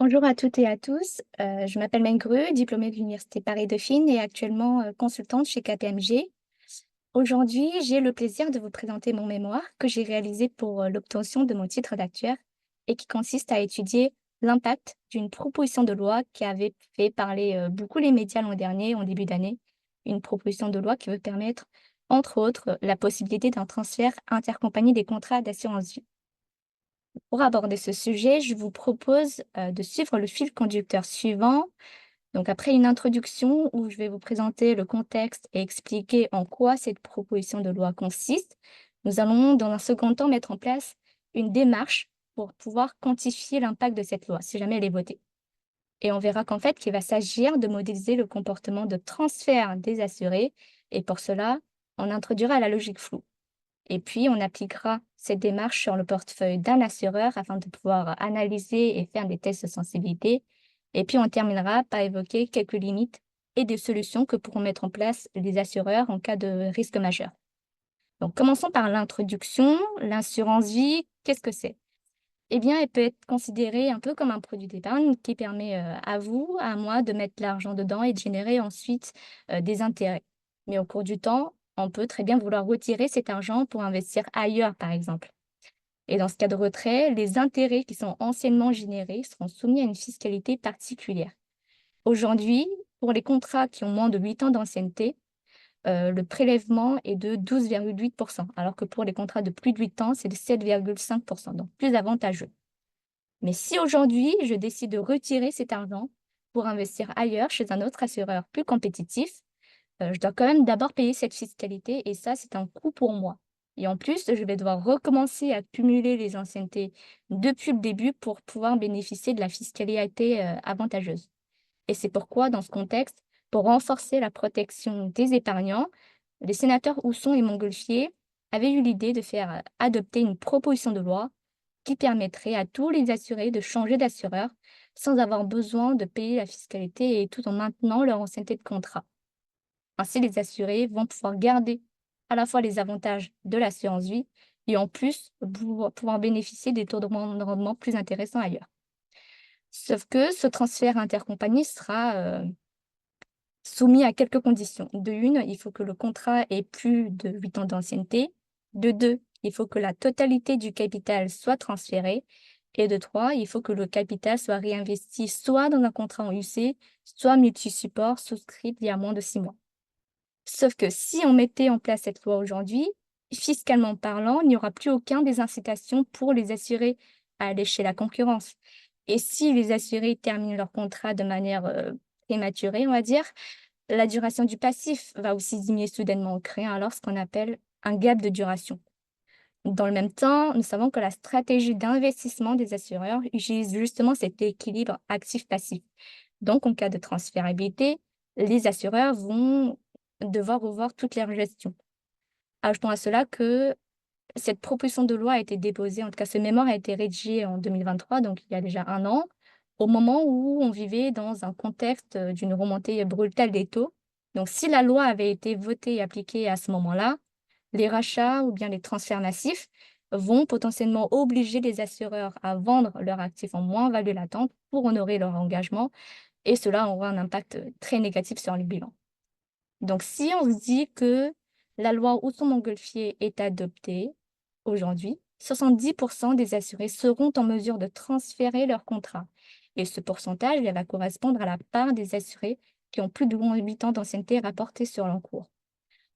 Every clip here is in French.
Bonjour à toutes et à tous. Je m'appelle Mengru, diplômée de l'Université Paris-Dauphine et actuellement consultante chez KPMG. Aujourd'hui, j'ai le plaisir de vous présenter mon mémoire que j'ai réalisé pour l'obtention de mon titre d'actuaire et qui consiste à étudier l'impact d'une proposition de loi qui avait fait parler beaucoup les médias l'an dernier, en début d'année. Une proposition de loi qui veut permettre, entre autres, la possibilité d'un transfert intercompagnie des contrats d'assurance vie. Pour aborder ce sujet, je vous propose de suivre le fil conducteur suivant. Donc, après une introduction où je vais vous présenter le contexte et expliquer en quoi cette proposition de loi consiste, nous allons, dans un second temps, mettre en place une démarche pour pouvoir quantifier l'impact de cette loi, si jamais elle est votée. Et on verra qu'en fait, qu'il va s'agir de modéliser le comportement de transfert des assurés. Et pour cela, on introduira la logique floue. Et puis, on appliquera cette démarche sur le portefeuille d'un assureur afin de pouvoir analyser et faire des tests de sensibilité. Et puis, on terminera par évoquer quelques limites et des solutions que pourront mettre en place les assureurs en cas de risque majeur. Donc, commençons par l'introduction. L'assurance vie, qu'est-ce que c'est? Eh bien, elle peut être considérée un peu comme un produit d'épargne qui permet à vous, à moi, de mettre l'argent dedans et de générer ensuite des intérêts. Mais au cours du temps, on peut très bien vouloir retirer cet argent pour investir ailleurs, par exemple. Et dans ce cas de retrait, les intérêts qui sont anciennement générés seront soumis à une fiscalité particulière. Aujourd'hui, pour les contrats qui ont moins de 8 ans d'ancienneté, le prélèvement est de 12,8%, alors que pour les contrats de plus de 8 ans, c'est de 7,5%, donc plus avantageux. Mais si aujourd'hui, je décide de retirer cet argent pour investir ailleurs chez un autre assureur plus compétitif, je dois quand même d'abord payer cette fiscalité et ça, c'est un coût pour moi. Et en plus, je vais devoir recommencer à cumuler les anciennetés depuis le début pour pouvoir bénéficier de la fiscalité avantageuse. Et c'est pourquoi, dans ce contexte, pour renforcer la protection des épargnants, les sénateurs Housson et Montgolfier avaient eu l'idée de faire adopter une proposition de loi qui permettrait à tous les assurés de changer d'assureur sans avoir besoin de payer la fiscalité et tout en maintenant leur ancienneté de contrat. Ainsi, les assurés vont pouvoir garder à la fois les avantages de l'assurance vie et en plus pouvoir bénéficier des taux de rendement plus intéressants ailleurs. Sauf que ce transfert intercompagnie sera soumis à quelques conditions. De une, il faut que le contrat ait plus de 8 ans d'ancienneté. De deux, il faut que la totalité du capital soit transférée. Et de trois, il faut que le capital soit réinvesti soit dans un contrat en UC, soit multi-support souscrit il y a moins de 6 mois. Sauf que si on mettait en place cette loi aujourd'hui, fiscalement parlant, il n'y aura plus aucun des incitations pour les assurés à aller chez la concurrence. Et si les assurés terminent leur contrat de manière prématurée, on va dire, la duration du passif va aussi diminuer soudainement, créant alors ce qu'on appelle un gap de duration. Dans le même temps, nous savons que la stratégie d'investissement des assureurs utilise justement cet équilibre actif-passif. Donc, en cas de transférabilité, les assureurs vont devoir revoir toute leur gestion. Ajoutons à cela que cette proposition de loi a été déposée, en tout cas ce mémoire a été rédigé en 2023, donc il y a déjà un an, au moment où on vivait dans un contexte d'une remontée brutale des taux. Donc si la loi avait été votée et appliquée à ce moment-là, les rachats ou bien les transferts massifs vont potentiellement obliger les assureurs à vendre leurs actifs en moins-value latente pour honorer leur engagement et cela aura un impact très négatif sur les bilans. Donc, si on se dit que la loi Houghton-Montgolfier est adoptée aujourd'hui, 70% des assurés seront en mesure de transférer leur contrat. Et ce pourcentage, il va correspondre à la part des assurés qui ont plus de 8 ans d'ancienneté rapportés sur l'encours.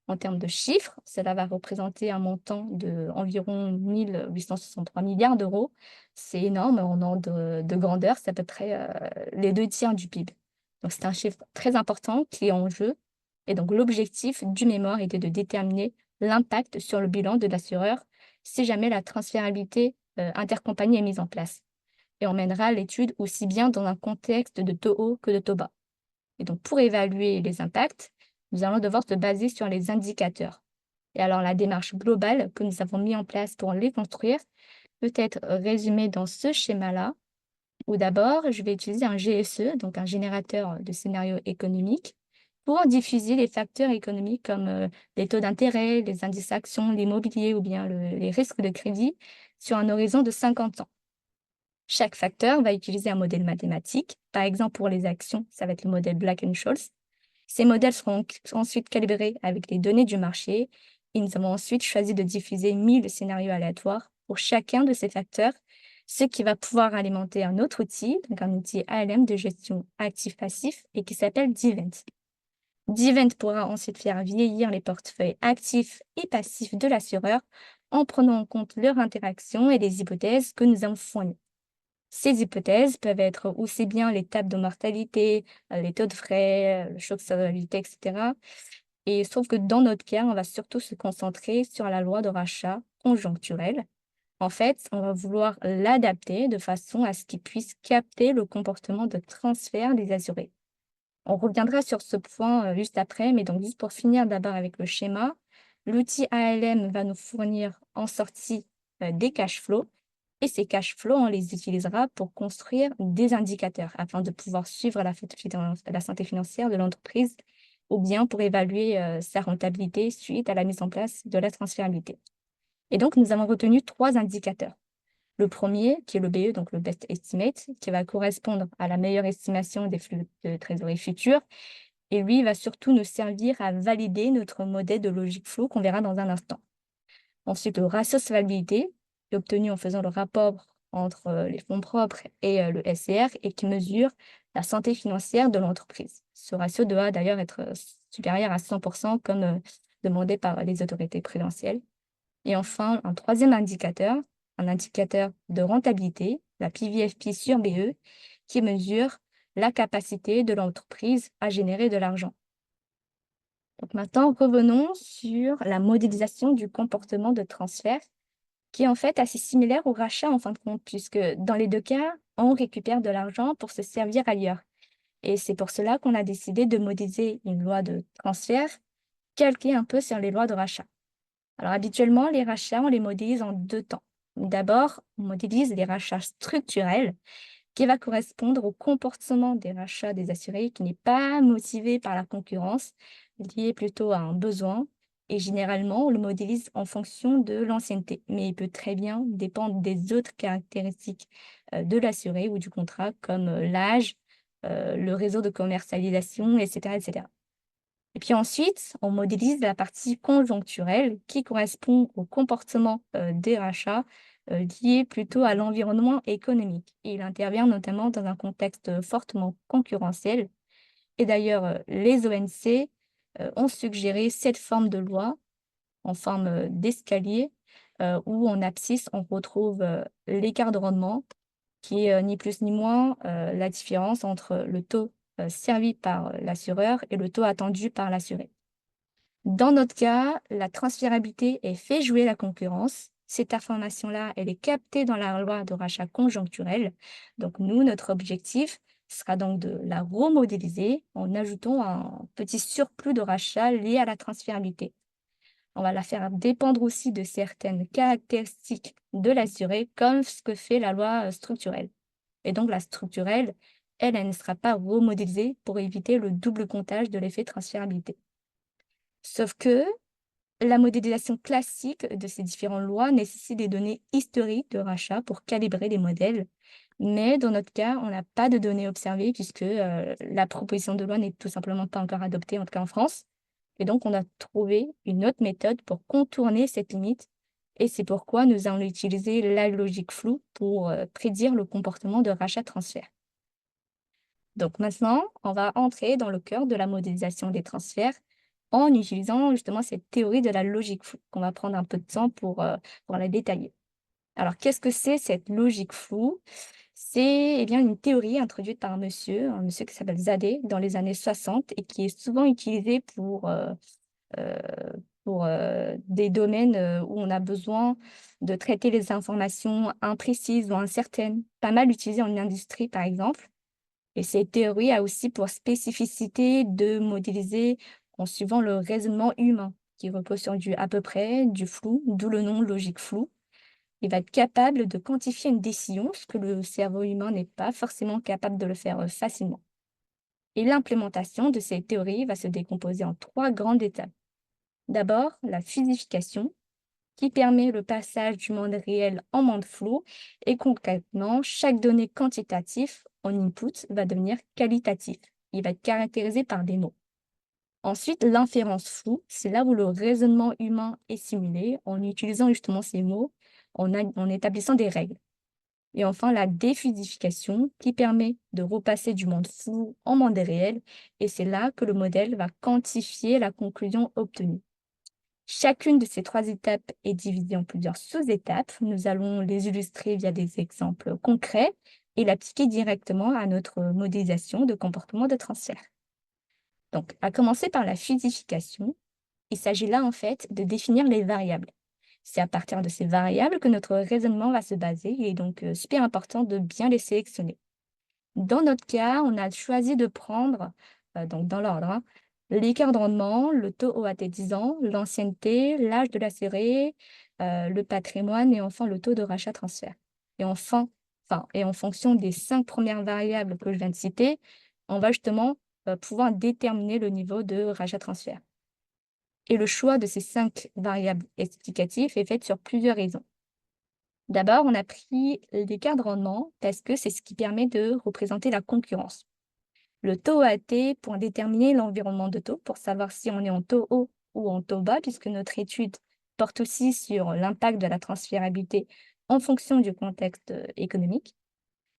En termes de chiffres, cela va représenter un montant d'environ 1 863 milliards d'euros. C'est énorme en ordre de grandeur, c'est à peu près les 2 tiers du PIB. Donc, c'est un chiffre très important qui est en jeu. Et donc, l'objectif du mémoire était de déterminer l'impact sur le bilan de l'assureur si jamais la transférabilité intercompagnie est mise en place. Et on mènera l'étude aussi bien dans un contexte de taux haut que de taux bas. Et donc, pour évaluer les impacts, nous allons devoir se baser sur les indicateurs. Et alors, la démarche globale que nous avons mis en place pour les construire peut être résumée dans ce schéma-là, où d'abord, je vais utiliser un GSE, donc un générateur de scénarios économiques, pour diffuser les facteurs économiques comme les taux d'intérêt, les indices actions, l'immobilier ou bien les risques de crédit sur un horizon de 50 ans. Chaque facteur va utiliser un modèle mathématique. Par exemple, pour les actions, ça va être le modèle Black-Scholes. Ces modèles seront ensuite calibrés avec les données du marché et nous avons ensuite choisi de diffuser 1000 scénarios aléatoires pour chacun de ces facteurs, ce qui va pouvoir alimenter un autre outil, donc un outil ALM de gestion actif-passif et qui s'appelle Divent. Divent pourra ensuite faire vieillir les portefeuilles actifs et passifs de l'assureur en prenant en compte leur interaction et les hypothèses que nous avons fournies. Ces hypothèses peuvent être aussi bien les tables de mortalité, les taux de frais, le choc sur réalité, etc. Et sauf que dans notre cas, on va surtout se concentrer sur la loi de rachat conjoncturelle. En fait, on va vouloir l'adapter de façon à ce qu'il puisse capter le comportement de transfert des assurés. On reviendra sur ce point juste après, mais donc juste pour finir d'abord avec le schéma, l'outil ALM va nous fournir en sortie des cash flows et ces cash flows, on les utilisera pour construire des indicateurs afin de pouvoir suivre la santé financière de l'entreprise ou bien pour évaluer sa rentabilité suite à la mise en place de la transférabilité. Et donc, nous avons retenu 3 indicateurs. Le premier, qui est le BE, donc le Best Estimate, qui va correspondre à la meilleure estimation des flux de trésorerie futurs. Et lui, il va surtout nous servir à valider notre modèle de logique flow qu'on verra dans un instant. Ensuite, le ratio solvabilité, qui est obtenu en faisant le rapport entre les fonds propres et le SCR et qui mesure la santé financière de l'entreprise. Ce ratio doit d'ailleurs être supérieur à 100% comme demandé par les autorités prudentielles. Et enfin, un troisième indicateur, un indicateur de rentabilité, la PVFP sur BE, qui mesure la capacité de l'entreprise à générer de l'argent. Donc maintenant, revenons sur la modélisation du comportement de transfert, qui est en fait assez similaire au rachat en fin de compte, puisque dans les deux cas, on récupère de l'argent pour se servir ailleurs. Et c'est pour cela qu'on a décidé de modéliser une loi de transfert calquée un peu sur les lois de rachat. Alors habituellement, les rachats, on les modélise en 2 temps. D'abord, on modélise les rachats structurels, qui va correspondre au comportement des rachats des assurés qui n'est pas motivé par la concurrence, lié plutôt à un besoin. Et généralement, on le modélise en fonction de l'ancienneté, mais il peut très bien dépendre des autres caractéristiques de l'assuré ou du contrat, comme l'âge, le réseau de commercialisation, etc., etc. Et puis ensuite, on modélise la partie conjoncturelle qui correspond au comportement des rachats liés plutôt à l'environnement économique. Et il intervient notamment dans un contexte fortement concurrentiel. Et d'ailleurs, les ONC ont suggéré cette forme de loi en forme d'escalier où en abscisse, on retrouve l'écart de rendement qui est ni plus ni moins la différence entre le taux servi par l'assureur et le taux attendu par l'assuré. Dans notre cas, la transférabilité est fait jouer la concurrence. Cette information-là, elle est captée dans la loi de rachat conjoncturel. Donc, nous, notre objectif sera donc de la remodéliser en ajoutant un petit surplus de rachat lié à la transférabilité. On va la faire dépendre aussi de certaines caractéristiques de l'assuré, comme ce que fait la loi structurelle. Et donc, la structurelle, elle ne sera pas remodélisée pour éviter le double comptage de l'effet transférabilité. Sauf que la modélisation classique de ces différentes lois nécessite des données historiques de rachat pour calibrer les modèles. Mais dans notre cas, on n'a pas de données observées puisque la proposition de loi n'est tout simplement pas encore adoptée, en tout cas en France. Et donc, on a trouvé une autre méthode pour contourner cette limite. Et c'est pourquoi nous allons utiliser la logique floue pour prédire le comportement de rachat-transfert. Donc maintenant, on va entrer dans le cœur de la modélisation des transferts en utilisant justement cette théorie de la logique floue, qu'on va prendre un peu de temps pour la détailler. Alors, qu'est-ce que c'est cette logique floue? C'est eh bien une théorie introduite par un monsieur qui s'appelle Zadeh dans les années 60 et qui est souvent utilisée euh, pour des domaines où on a besoin de traiter les informations imprécises ou incertaines, pas mal utilisée en industrie par exemple. Et cette théorie a aussi pour spécificité de modéliser en suivant le raisonnement humain, qui repose sur du à peu près, du flou, d'où le nom logique floue. Il va être capable de quantifier une décision, ce que le cerveau humain n'est pas forcément capable de le faire facilement. Et l'implémentation de cette théorie va se décomposer en 3 grandes étapes. D'abord, la physification. qui permet le passage du monde réel en monde flou. Et concrètement, chaque donnée quantitative en input va devenir qualitatif. Il va être caractérisé par des mots. Ensuite, l'inférence floue, c'est là où le raisonnement humain est simulé en utilisant justement ces mots, en établissant des règles. Et enfin, la défluidification qui permet de repasser du monde flou en monde réel, et c'est là que le modèle va quantifier la conclusion obtenue. Chacune de ces 3 étapes est divisée en plusieurs sous-étapes. Nous allons les illustrer via des exemples concrets et l'appliquer directement à notre modélisation de comportement de transfert. Donc, à commencer par la fluidification, il s'agit là en fait de définir les variables. C'est à partir de ces variables que notre raisonnement va se baser. Il est donc super important de bien les sélectionner. Dans notre cas, on a choisi de prendre, donc dans l'ordre, hein, l'écart de rendement, le taux OAT 10 ans, l'ancienneté, l'âge de l'assuré, le patrimoine et enfin le taux de rachat-transfert. Et en fonction des 5 premières variables que je viens de citer, on va justement pouvoir déterminer le niveau de rachat-transfert. Et le choix de ces 5 variables explicatives est fait sur plusieurs raisons. D'abord, on a pris l'écart de rendement parce que c'est ce qui permet de représenter la concurrence. Le taux OAT pour déterminer l'environnement de taux, pour savoir si on est en taux haut ou en taux bas, puisque notre étude porte aussi sur l'impact de la transférabilité en fonction du contexte économique.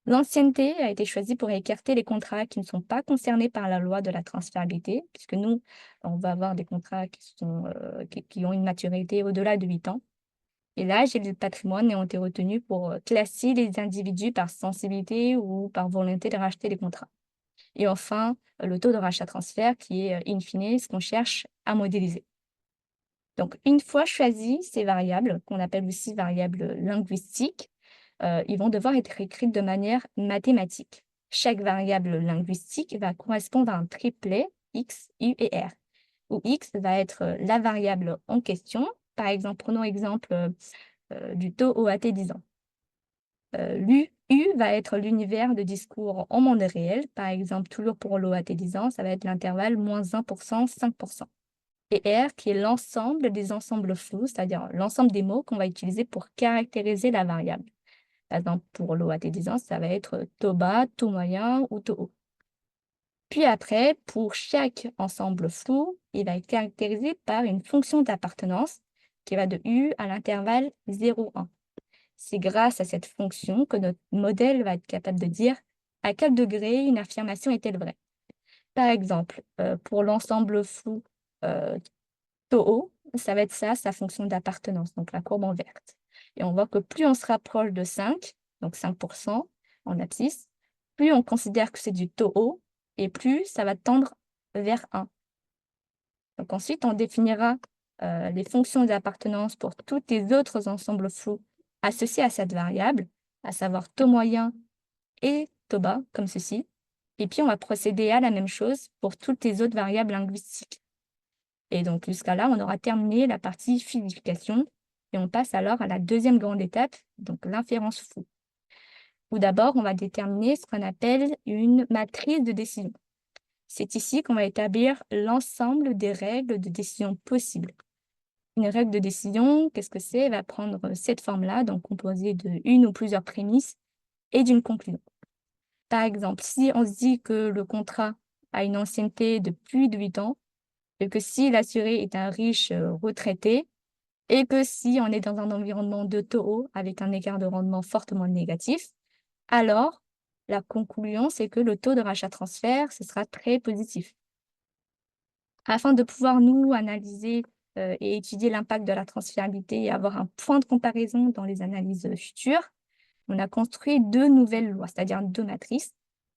L'ancienneté a été choisie pour écarter les contrats qui ne sont pas concernés par la loi de la transférabilité, puisque nous, on va avoir des contrats qui ont une maturité au-delà de 8 ans. Et l'âge et le patrimoine ont été retenus pour classer les individus par sensibilité ou par volonté de racheter les contrats. Et enfin, le taux de rachat-transfert qui est, in fine, ce qu'on cherche à modéliser. Donc, une fois choisies ces variables, qu'on appelle aussi variables linguistiques, ils vont devoir être écrites de manière mathématique. Chaque variable linguistique va correspondre à un triplet X, U et R, où X va être la variable en question. Par exemple, prenons l'exemple du taux OAT 10 ans. U va être l'univers de discours en monde réel. Par exemple, toujours pour l'OAT 10 ans, ça va être l'intervalle moins 1%, 5%. Et R qui est l'ensemble des ensembles flous, c'est-à-dire l'ensemble des mots qu'on va utiliser pour caractériser la variable. Par exemple, pour l'OAT 10 ans, ça va être taux bas, taux moyen ou taux haut. Puis après, pour chaque ensemble flou, il va être caractérisé par une fonction d'appartenance qui va de U à l'intervalle 0,1. C'est grâce à cette fonction que notre modèle va être capable de dire à quel degré une affirmation est-elle vraie. Par exemple, pour l'ensemble flou taux haut, ça va être ça, sa fonction d'appartenance, donc la courbe en verte. Et on voit que plus on se rapproche de 5, donc 5% en abscisse, plus on considère que c'est du taux haut, et plus ça va tendre vers 1. Donc ensuite, on définira les fonctions d'appartenance pour tous les autres ensembles flous associés à cette variable, à savoir taux moyen et taux bas, comme ceci. Et puis, on va procéder à la même chose pour toutes les autres variables linguistiques. Et donc, jusqu'à là, on aura terminé la partie fluidification et on passe alors à la deuxième grande étape, donc l'inférence floue. Tout d'abord, on va déterminer ce qu'on appelle une matrice de décision. C'est ici qu'on va établir l'ensemble des règles de décision possibles. Une règle de décision, qu'est-ce que c'est? Elle va prendre cette forme-là, donc composée de une ou plusieurs prémices et d'une conclusion. Par exemple, si on se dit que le contrat a une ancienneté de plus de 8 ans, et que si l'assuré est un riche retraité, et que si on est dans un environnement de taux haut avec un écart de rendement fortement négatif, alors la conclusion, c'est que le taux de rachat-transfert, ce sera très positif. Afin de pouvoir, nous, analyser et étudier l'impact de la transférabilité et avoir un point de comparaison dans les analyses futures, on a construit 2 nouvelles lois, c'est-à-dire 2 matrices,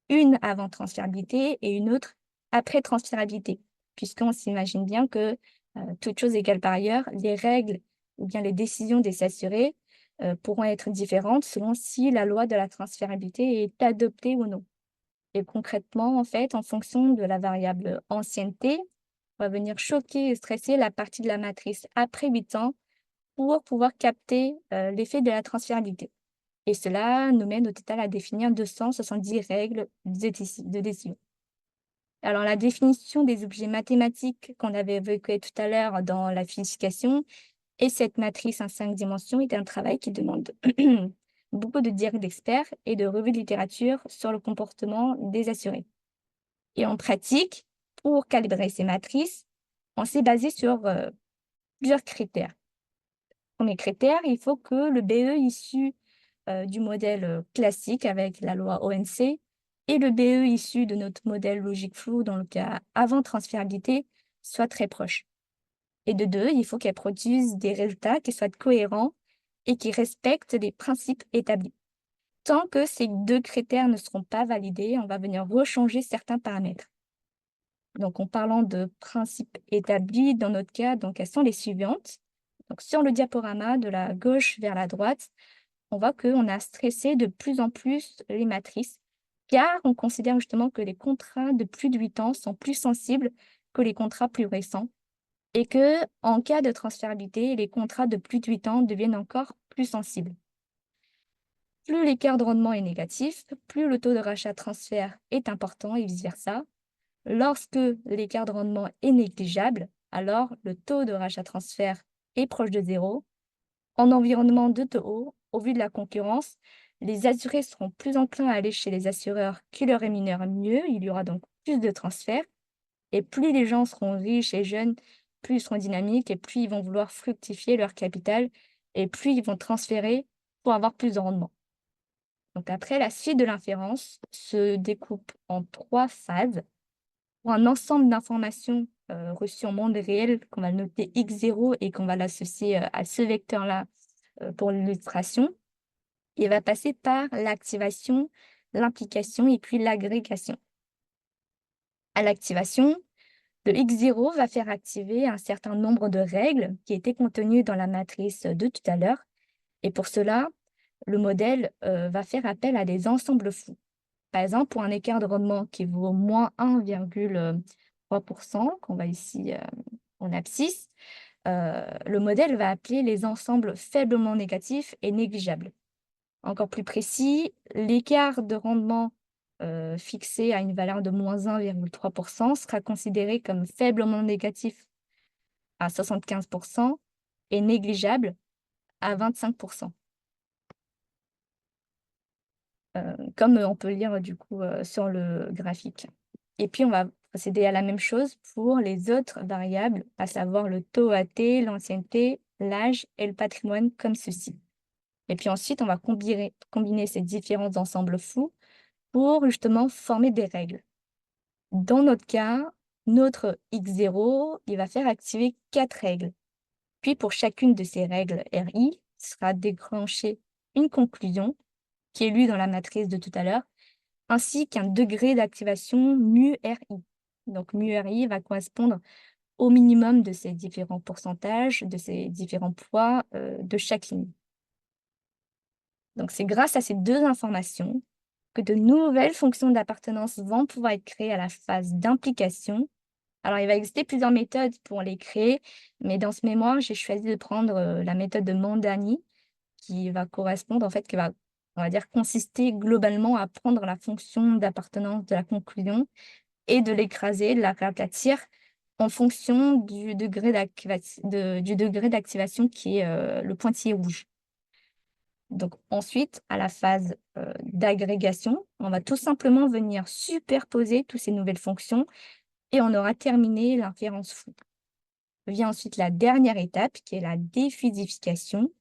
une avant transférabilité et une autre après transférabilité, puisqu'on s'imagine bien que, toute chose égale par ailleurs, les règles ou bien les décisions des assurés pourront être différentes selon si la loi de la transférabilité est adoptée ou non. Et concrètement, en fait, en fonction de la variable ancienneté, on va venir choquer et stresser la partie de la matrice après 8 ans pour pouvoir capter l'effet de la transférabilité. Et cela nous mène au total à définir 270 règles de décision. Alors, la définition des objets mathématiques qu'on avait évoqué tout à l'heure dans la fluidification Et cette matrice en 5 dimensions est un travail qui demande beaucoup de dialogues d'experts et de revues de littérature sur le comportement des assurés. Et en pratique, pour calibrer ces matrices, on s'est basé sur plusieurs critères. Premier critère, il faut que le BE issu du modèle classique avec la loi ONC et le BE issu de notre modèle logique flou dans le cas avant transférabilité soient très proches. Et de deux, il faut qu'elle produise des résultats qui soient cohérents et qui respectent les principes établis. Tant que ces deux critères ne seront pas validés, on va venir rechanger certains paramètres. Donc, en parlant de principes établis, dans notre cas, donc, elles sont les suivantes. Donc, sur le diaporama, de la gauche vers la droite, on voit qu'on a stressé de plus en plus les matrices, car on considère justement que les contrats de plus de 8 ans sont plus sensibles que les contrats plus récents, et que, en cas de transférabilité, les contrats de plus de 8 ans deviennent encore plus sensibles. Plus l'écart de rendement est négatif, plus le taux de rachat-transfert est important et vice-versa. Lorsque l'écart de rendement est négligeable, alors le taux de rachat-transfert est proche de zéro. En environnement de taux haut, au vu de la concurrence, les assurés seront plus enclins à aller chez les assureurs qui leur rémunèrent mieux. Il y aura donc plus de transferts. Et plus les gens seront riches et jeunes, plus ils seront dynamiques et plus ils vont vouloir fructifier leur capital et plus ils vont transférer pour avoir plus de rendement. Donc après, la suite de l'inférence se découpe en 3 phases. Pour un ensemble d'informations reçues en monde réel, qu'on va noter x0 et qu'on va l'associer à ce vecteur-là pour l'illustration, il va passer par l'activation, l'implication et puis l'agrégation. À l'activation, le x0 va faire activer un certain nombre de règles qui étaient contenues dans la matrice de tout à l'heure. Et pour cela, le modèle va faire appel à des ensembles fous. Par exemple, pour un écart de rendement qui vaut moins 1,3%, qu'on va ici en abscisse, le modèle va appeler les ensembles faiblement négatifs et négligeables. Encore plus précis, l'écart de rendement fixé à une valeur de moins 1,3% sera considéré comme faiblement négatif à 75% et négligeable à 25%. Comme on peut lire du coup sur le graphique. Et puis, on va procéder à la même chose pour les autres variables, à savoir le taux AT, l'ancienneté, l'âge et le patrimoine comme ceci. Et puis ensuite, on va combiner ces différents ensembles fous pour justement former des règles. Dans notre cas, notre x0, il va faire activer 4 règles. Puis pour chacune de ces règles RI, sera déclenchée une conclusion qui est lue dans la matrice de tout à l'heure, ainsi qu'un degré d'activation mu-RI. Donc mu-RI va correspondre au minimum de ces différents pourcentages, de ces différents poids de chaque ligne. Donc c'est grâce à ces deux informations que de nouvelles fonctions d'appartenance vont pouvoir être créées à la phase d'implication. Alors il va exister plusieurs méthodes pour les créer, mais dans ce mémoire, j'ai choisi de prendre la méthode de Mandani, qui va correspondre, en fait, qui va, on va dire, consister globalement à prendre la fonction d'appartenance de la conclusion et de l'écraser, de la réaplatir en fonction du degré d'activation qui est le pointillé rouge. Donc ensuite, à la phase d'agrégation, on va tout simplement venir superposer toutes ces nouvelles fonctions et on aura terminé l'inférence fou. Vient ensuite la dernière étape qui est la défusification.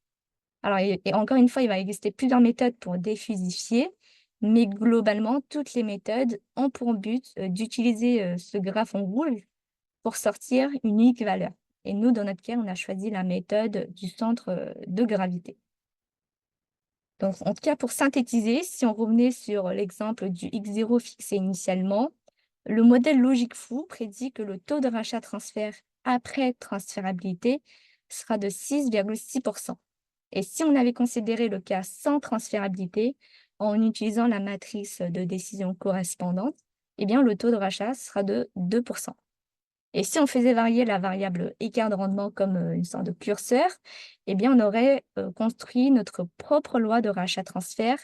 Alors, et encore une fois, il va exister plusieurs méthodes pour défusifier, mais globalement, toutes les méthodes ont pour but d'utiliser ce graphe en rouge pour sortir une unique valeur. Et nous, dans notre cas, on a choisi la méthode du centre de gravité. Donc, en tout cas, pour synthétiser, si on revenait sur l'exemple du x0 fixé initialement, le modèle logique fou prédit que le taux de rachat-transfert après transférabilité sera de 6,6%. Et si on avait considéré le cas sans transférabilité, en utilisant la matrice de décision correspondante, eh bien, le taux de rachat sera de 2%. Et si on faisait varier la variable écart de rendement comme une sorte de curseur, eh bien, on aurait construit notre propre loi de rachat-transfert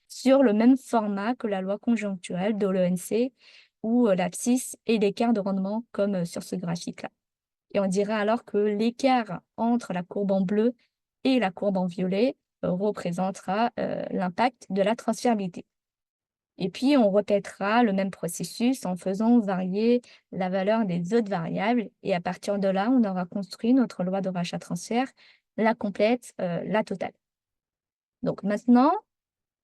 sur le même format que la loi conjoncturelle de l'ONC ou l'abscisse et l'écart de rendement comme sur ce graphique-là. Et on dira alors que l'écart entre la courbe en bleu et la courbe en violet représentera l'impact de la transférabilité. Et puis, on répétera le même processus en faisant varier la valeur des autres variables. Et à partir de là, on aura construit notre loi de rachat-transfert, la complète, la totale. Donc maintenant,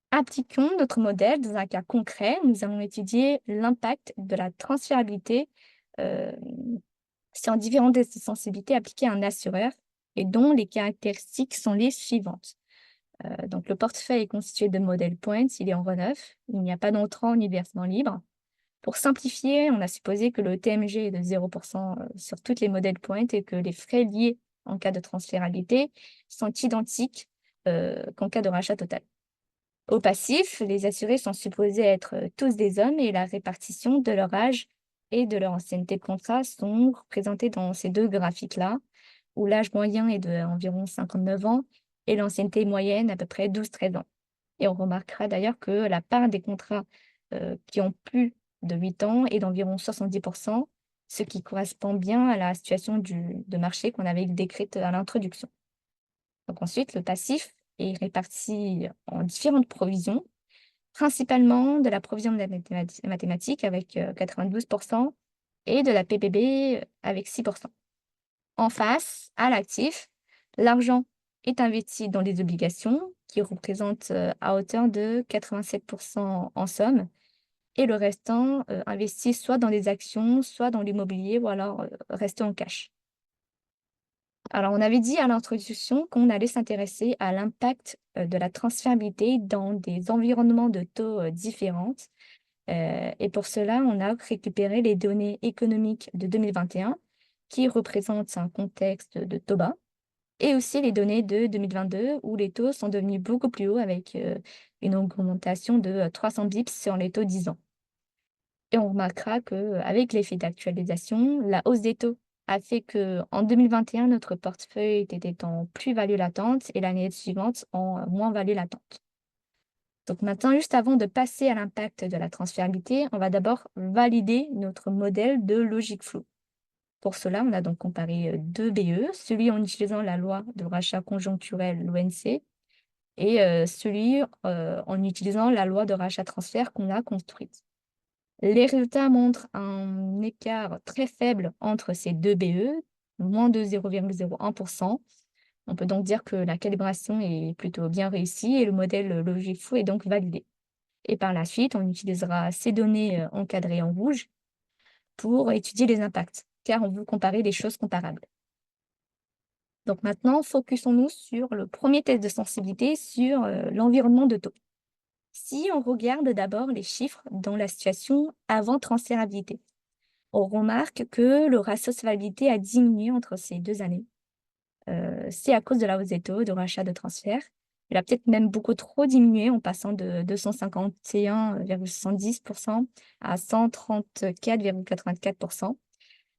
appliquons notre modèle dans un cas concret. Nous allons étudier l'impact de la transférabilité euh, sur différentes sensibilités appliquées à un assureur et dont les caractéristiques sont les suivantes. Donc, le portefeuille est constitué de modèles points, il est en reneuf, il n'y a pas d'entrant ni versement libre. Pour simplifier, on a supposé que le TMG est de 0% sur toutes les modèles points et que les frais liés en cas de transférabilité sont identiques qu'en cas de rachat total. Au passif, les assurés sont supposés être tous des hommes et la répartition de leur âge et de leur ancienneté de contrat sont représentés dans ces deux graphiques-là, où l'âge moyen est d'environ 59 ans et l'ancienneté moyenne à peu près 12-13 ans. Et on remarquera d'ailleurs que la part des contrats qui ont plus de 8 ans est d'environ 70%, ce qui correspond bien à la situation de marché qu'on avait décrite à l'introduction. Donc ensuite, le passif est réparti en différentes provisions, principalement de la provision de la mathématique avec 92% et de la PPB avec 6%. En face, à l'actif, l'argent est investi dans les obligations qui représentent à hauteur de 87% en somme et le restant investi soit dans des actions, soit dans l'immobilier ou alors resté en cash. Alors, on avait dit à l'introduction qu'on allait s'intéresser à l'impact de la transférabilité dans des environnements de taux différents. Et pour cela, on a récupéré les données économiques de 2021 qui représentent un contexte de taux bas et aussi les données de 2022 où les taux sont devenus beaucoup plus hauts avec une augmentation de 300 bips sur les taux 10 ans. Et on remarquera qu'avec l'effet d'actualisation, la hausse des taux a fait qu'en 2021, notre portefeuille était en plus-value latente et l'année suivante en moins-value latente. Donc maintenant, juste avant de passer à l'impact de la transférabilité, on va d'abord valider notre modèle de logique flow. Pour cela, on a donc comparé deux BE, celui en utilisant la loi de rachat conjoncturel, l'ONC, et celui en utilisant la loi de rachat-transfert qu'on a construite. Les résultats montrent un écart très faible entre ces deux BE, moins de 0,01%. On peut donc dire que la calibration est plutôt bien réussie et le modèle logique flow est donc validé. Et par la suite, on utilisera ces données encadrées en rouge pour étudier les impacts, car on veut comparer des choses comparables. Donc maintenant, focusons-nous sur le premier test de sensibilité sur l'environnement de taux. Si on regarde d'abord les chiffres dans la situation avant transférabilité, on remarque que le ratio solvabilité a diminué entre ces 2 années. C'est à cause de la hausse des taux de rachat de transfert. Il a peut-être même beaucoup trop diminué en passant de 251,70% à 134,84%.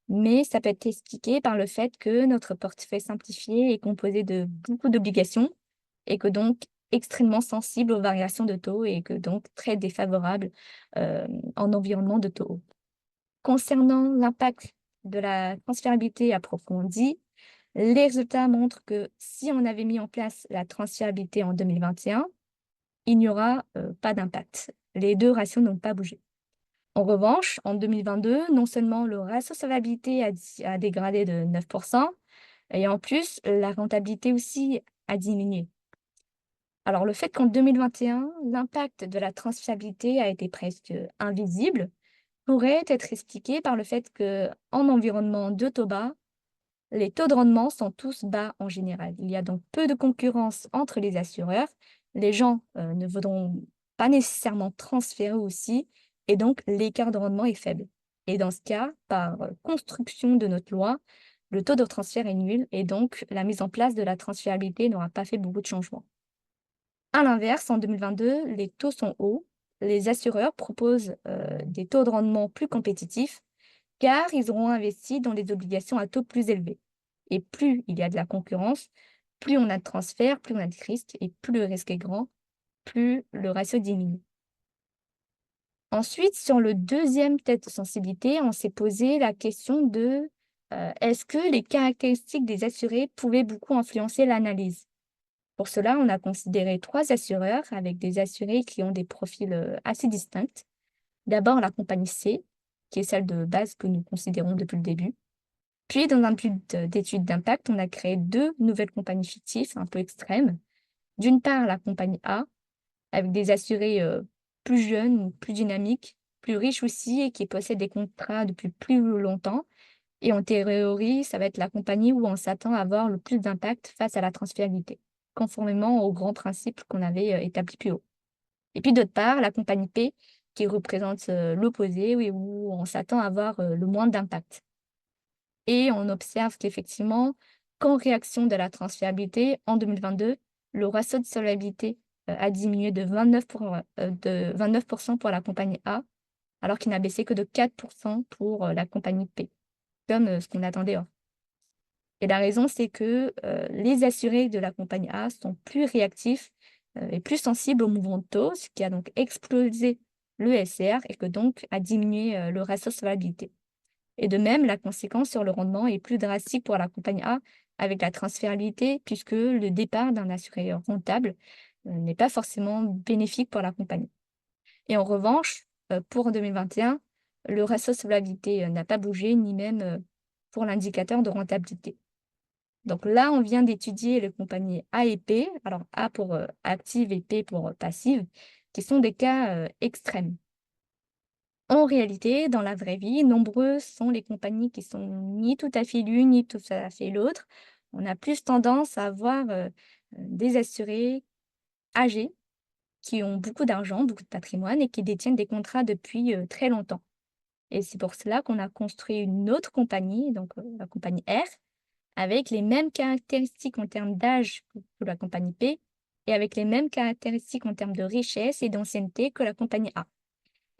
Mais ça peut être expliqué par le fait que notre portefeuille simplifié est composé de beaucoup d'obligations et que donc extrêmement sensible aux variations de taux et que donc très défavorable en environnement de taux haut. Concernant l'impact de la transférabilité approfondie, les résultats montrent que si on avait mis en place la transférabilité en 2021, il n'y aura pas d'impact. Les deux ratios n'ont pas bougé. En revanche, en 2022, non seulement le ratio solvabilité a dégradé de 9%, et en plus, la rentabilité aussi a diminué. Alors, le fait qu'en 2021, l'impact de la transférabilité a été presque invisible pourrait être expliqué par le fait qu'en environnement de taux bas, les taux de rendement sont tous bas en général. Il y a donc peu de concurrence entre les assureurs. Les gens ne voudront pas nécessairement transférer aussi, et donc l'écart de rendement est faible. Et dans ce cas, par construction de notre loi, le taux de transfert est nul et donc la mise en place de la transférabilité n'aura pas fait beaucoup de changements. À l'inverse, en 2022, les taux sont hauts. Les assureurs proposent des taux de rendement plus compétitifs car ils auront investi dans les obligations à taux plus élevés. Et plus il y a de la concurrence, plus on a de transferts, plus on a de risques, et plus le risque est grand, plus le ratio diminue. Ensuite, sur le deuxième test de sensibilité, on s'est posé la question de est-ce que les caractéristiques des assurés pouvaient beaucoup influencer l'analyse? Pour cela, on a considéré 3 assureurs avec des assurés qui ont des profils, assez distincts. D'abord la compagnie C, qui est celle de base que nous considérons depuis le début. Puis dans un but, d'étude d'impact, on a créé 2 nouvelles compagnies fictives un peu extrêmes. D'une part, la compagnie A, avec des assurés, plus jeunes, plus dynamiques, plus riches aussi et qui possèdent des contrats depuis plus longtemps. Et en théorie, ça va être la compagnie où on s'attend à avoir le plus d'impact face à la transférabilité, conformément aux grands principes qu'on avait, établis plus haut. Et puis d'autre part, la compagnie P qui représente, l'opposé, oui, où on s'attend à avoir, le moins d'impact. Et on observe qu'effectivement, qu'en réaction de la transférabilité, en 2022, le ratio de solvabilité, a diminué de 29 pour la compagnie A, alors qu'il n'a baissé que de 4 pour, la compagnie P, comme, ce qu'on attendait, hein. Et la raison, c'est que, les assurés de la compagnie A sont plus réactifs, et plus sensibles aux mouvements de taux, ce qui a donc explosé le SCR et que donc a diminué, le ratio solvabilité. Et de même, la conséquence sur le rendement est plus drastique pour la compagnie A avec la transférabilité, puisque le départ d'un assuré rentable, n'est pas forcément bénéfique pour la compagnie. Et en revanche, pour 2021, le ratio solvabilité, n'a pas bougé, ni même, pour l'indicateur de rentabilité. Donc là, on vient d'étudier les compagnies A et P, alors A pour, active et P pour, passive, qui sont des cas, extrêmes. En réalité, dans la vraie vie, nombreuses sont les compagnies qui sont ni tout à fait l'une, ni tout à fait l'autre. On a plus tendance à avoir, des assurés âgés qui ont beaucoup d'argent, beaucoup de patrimoine et qui détiennent des contrats depuis, très longtemps. Et c'est pour cela qu'on a construit une autre compagnie, donc, la compagnie R, avec les mêmes caractéristiques en termes d'âge que la compagnie P et avec les mêmes caractéristiques en termes de richesse et d'ancienneté que la compagnie A.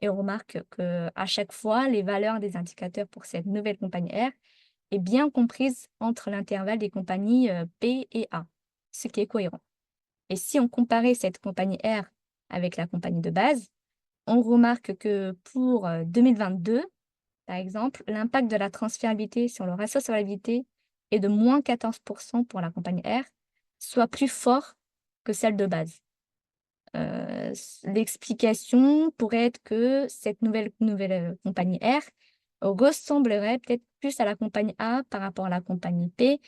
Et on remarque que à chaque fois, les valeurs des indicateurs pour cette nouvelle compagnie R est bien comprise entre l'intervalle des compagnies P et A, ce qui est cohérent. Et si on comparait cette compagnie R avec la compagnie de base, on remarque que pour 2022, par exemple, l'impact de la transférabilité sur le ratio solvabilité est de moins 14% pour la compagnie R, soit plus fort que celle de base. L'explication pourrait être que cette nouvelle, compagnie R ressemblerait peut-être plus à la compagnie A par rapport à la compagnie P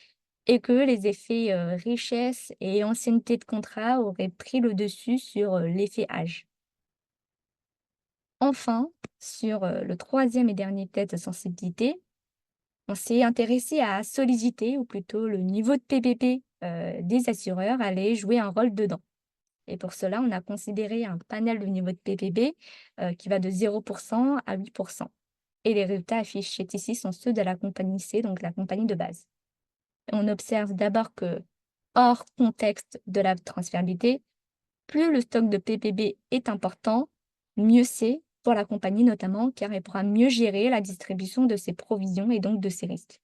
et que les effets, richesse et ancienneté de contrat auraient pris le dessus sur, l'effet âge. Enfin, sur, le troisième et dernier test de sensibilité, on s'est intéressé à solidité ou plutôt le niveau de PPP, des assureurs allait jouer un rôle dedans. Et pour cela, on a considéré un panel de niveau de PPB qui va de 0% à 8%. Et les résultats affichés ici sont ceux de la compagnie C, donc la compagnie de base. On observe d'abord que, hors contexte de la transférabilité, plus le stock de PPB est important, mieux c'est pour la compagnie notamment, car elle pourra mieux gérer la distribution de ses provisions et donc de ses risques.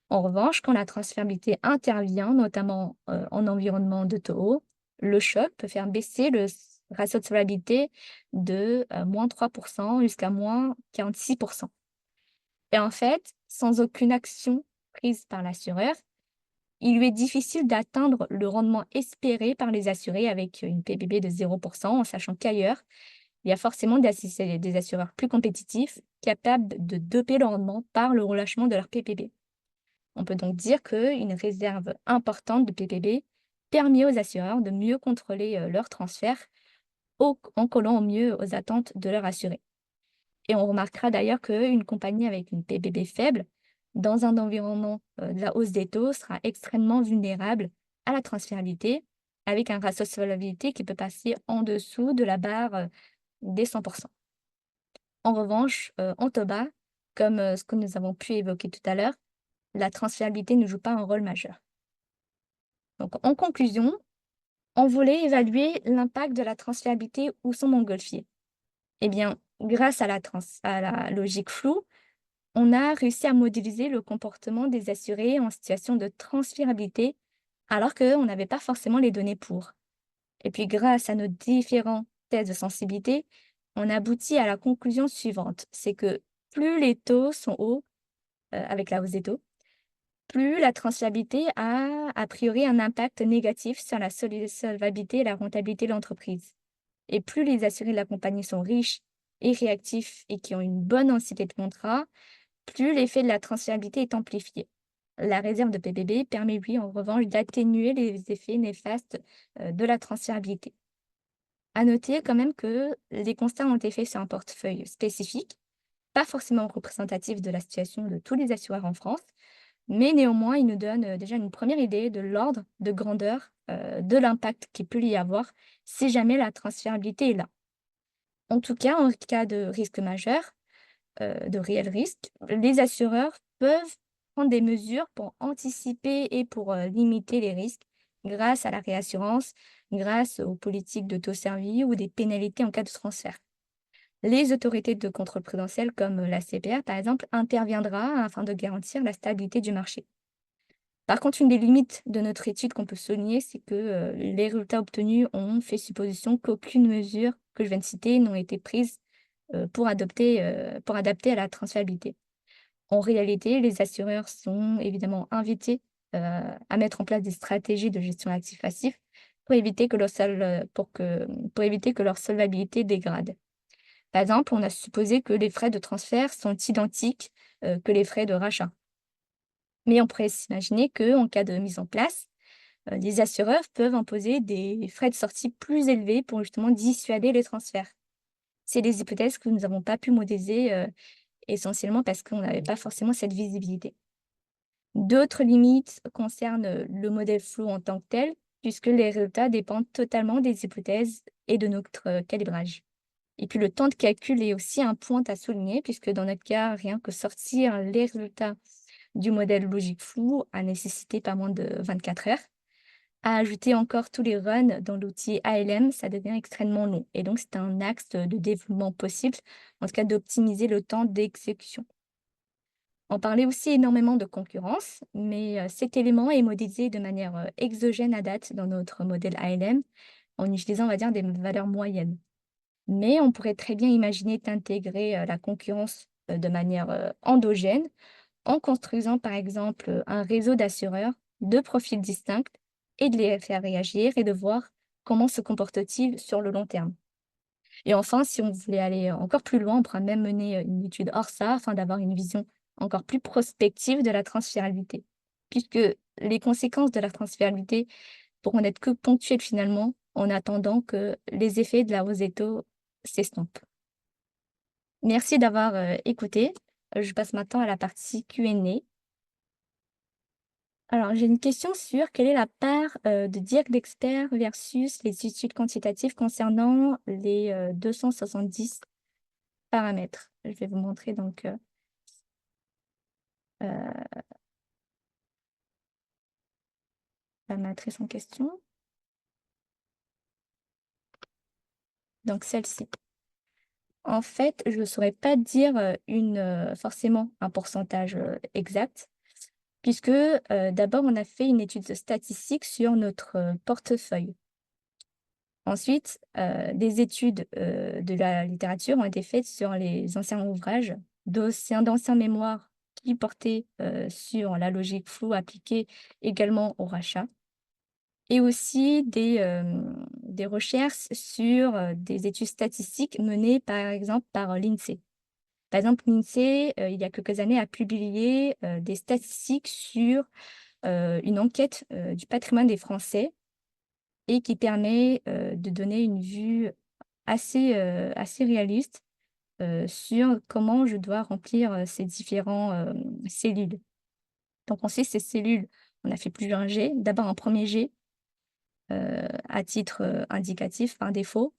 En revanche, quand la transférabilité intervient, notamment en environnement de taux haut, le choc peut faire baisser le ratio de solvabilité de moins 3% jusqu'à moins 46%. Et en fait, sans aucune action prise par l'assureur, il lui est difficile d'atteindre le rendement espéré par les assurés avec une PBB de 0%, en sachant qu'ailleurs, il y a forcément des assureurs plus compétitifs capables de doper le rendement par le relâchement de leur PPB. On peut donc dire qu'une réserve importante de PPB permet aux assureurs de mieux contrôler leurs transferts en collant au mieux aux attentes de leurs assurés. Et on remarquera d'ailleurs qu'une compagnie avec une PPB faible, dans un environnement de la hausse des taux, sera extrêmement vulnérable à la transférabilité, avec un ratio de solvabilité qui peut passer en dessous de la barre des 100%. En revanche, en taux bas, comme ce que nous avons pu évoquer tout à l'heure, la transférabilité ne joue pas un rôle majeur. Donc, en conclusion, on voulait évaluer l'impact de la transférabilité ou son montgolfier. Eh bien, grâce à la logique floue, on a réussi à modéliser le comportement des assurés en situation de transférabilité, alors qu'on n'avait pas forcément les données pour. Et puis, grâce à nos différents tests de sensibilité, on aboutit à la conclusion suivante, c'est que plus les taux sont hauts, avec la hausse des taux, plus la transférabilité a priori un impact négatif sur la solvabilité et la rentabilité de l'entreprise. Et plus les assurés de la compagnie sont riches et réactifs et qui ont une bonne ancienneté de contrat, plus l'effet de la transférabilité est amplifié. La réserve de PPB permet, lui, en revanche, d'atténuer les effets néfastes de la transférabilité. À noter quand même que les constats ont été faits sur un portefeuille spécifique, pas forcément représentatif de la situation de tous les assureurs en France, mais néanmoins, il nous donne déjà une première idée de l'ordre de grandeur de l'impact qu'il peut y avoir si jamais la transférabilité est là. En tout cas, en cas de risque majeur, de réels risques, les assureurs peuvent prendre des mesures pour anticiper et pour limiter les risques grâce à la réassurance, grâce aux politiques de taux servis ou des pénalités en cas de transfert. Les autorités de contrôle prudentiel, comme la CPR par exemple, interviendra afin de garantir la stabilité du marché. Par contre, une des limites de notre étude qu'on peut souligner, c'est que les résultats obtenus ont fait supposition qu'aucune mesure que je viens de citer n'ont été prises pour adapter à la transférabilité. En réalité, les assureurs sont évidemment invités à mettre en place des stratégies de gestion actifs passifs pour éviter que pour éviter que leur solvabilité dégrade. Par exemple, on a supposé que les frais de transfert sont identiques que les frais de rachat. Mais on pourrait s'imaginer qu'en cas de mise en place, les assureurs peuvent imposer des frais de sortie plus élevés pour justement dissuader les transferts. C'est des hypothèses que nous n'avons pas pu modéliser essentiellement parce qu'on n'avait pas forcément cette visibilité. D'autres limites concernent le modèle flou en tant que tel, puisque les résultats dépendent totalement des hypothèses et de notre calibrage. Et puis le temps de calcul est aussi un point à souligner, puisque dans notre cas, rien que sortir les résultats du modèle logique flou a nécessité pas moins de 24 heures. À ajouter encore tous les runs dans l'outil ALM, ça devient extrêmement long. Et donc, c'est un axe de développement possible, en tout cas d'optimiser le temps d'exécution. On parlait aussi énormément de concurrence, mais cet élément est modélisé de manière exogène à date dans notre modèle ALM, en utilisant, on va dire, des valeurs moyennes. Mais on pourrait très bien imaginer d'intégrer la concurrence de manière endogène, en construisant par exemple un réseau d'assureurs de profils distincts et de les faire réagir et de voir comment se comportent-ils sur le long terme. Et enfin, si on voulait aller encore plus loin, on pourrait même mener une étude hors ça afin d'avoir une vision encore plus prospective de la transférabilité, puisque les conséquences de la transférabilité pourront n'être que ponctuelles finalement en attendant que les effets de la hausse des taux s'estompent. Merci d'avoir écouté. Je passe maintenant à la partie Q&A. Alors, j'ai une question sur quelle est la part de diag d'experts versus les études quantitatives concernant les 270 paramètres. Je vais vous montrer donc la matrice en question. Donc, celle-ci. En fait, je ne saurais pas dire forcément un pourcentage exact, puisque d'abord, on a fait une étude statistique sur notre portefeuille. Ensuite, des études de la littérature ont été faites sur les anciens ouvrages d'anciens mémoires qui portaient sur la logique floue appliquée également au rachat, et aussi des recherches sur des études statistiques menées par exemple par l'INSEE. Par exemple, l'INSEE, il y a quelques années, a publié des statistiques sur une enquête du patrimoine des Français et qui permet de donner une vue assez réaliste sur comment je dois remplir ces différents cellules. Donc, on sait ces cellules, on a fait plusieurs G. D'abord, un premier G à titre indicatif par défaut.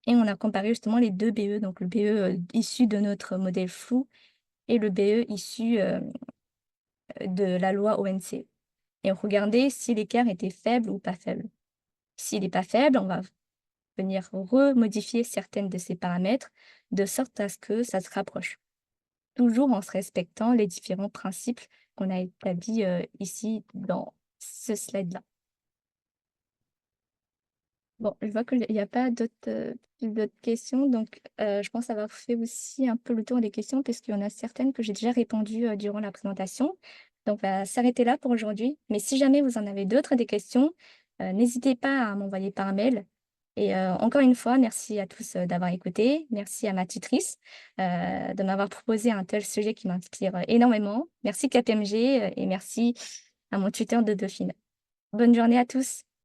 Et on a comparé justement les deux BE, donc le BE issu de notre modèle flou et le BE issu de la loi ONC. Et on regardait si l'écart était faible ou pas faible. S'il n'est pas faible, on va venir remodifier certaines de ces paramètres de sorte à ce que ça se rapproche. Toujours en se respectant les différents principes qu'on a établis ici dans ce slide-là. Bon, je vois qu'il n'y a pas d'autres questions, donc je pense avoir fait aussi un peu le tour des questions puisqu'il y en a certaines que j'ai déjà répondues, durant la présentation. Donc on va s'arrêter là pour aujourd'hui, mais si jamais vous en avez d'autres des questions, n'hésitez pas à m'envoyer par mail et encore une fois, merci à tous, d'avoir écouté. Merci à ma tutrice, de m'avoir proposé un tel sujet qui m'inspire, énormément. Merci KPMG, et merci à mon tuteur de Dauphine. Bonne journée à tous.